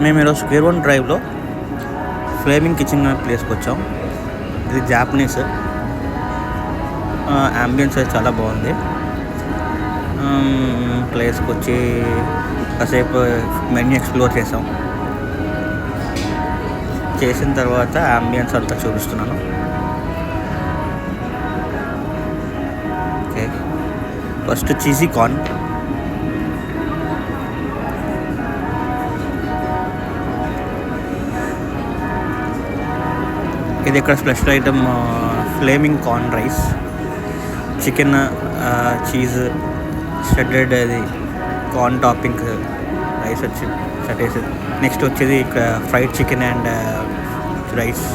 మేము ఈరోజు square one డ్రైవ్లో ఫ్లేమింగ్ కిచెన్ అనే ప్లేస్కి వచ్చాం. ఇది జాపనీస్. అంబియన్స్ అయితే చాలా బాగుంది. ప్లేస్కి వచ్చి కాసేపు మెన్యూ ఎక్స్ప్లోర్ చేసిన తర్వాత అంబియన్స్ అంతా చూపిస్తున్నాను. Okay, first cheesy corn. ఇది ఇక్కడ special item Fleming corn rice, chicken, cheese, shredded అది కార్న్ టాపింగ్ రైస్ వచ్చి సటేసి. నెక్స్ట్ వచ్చేది ఫ్రైడ్ చికెన్ అండ్ రైస్.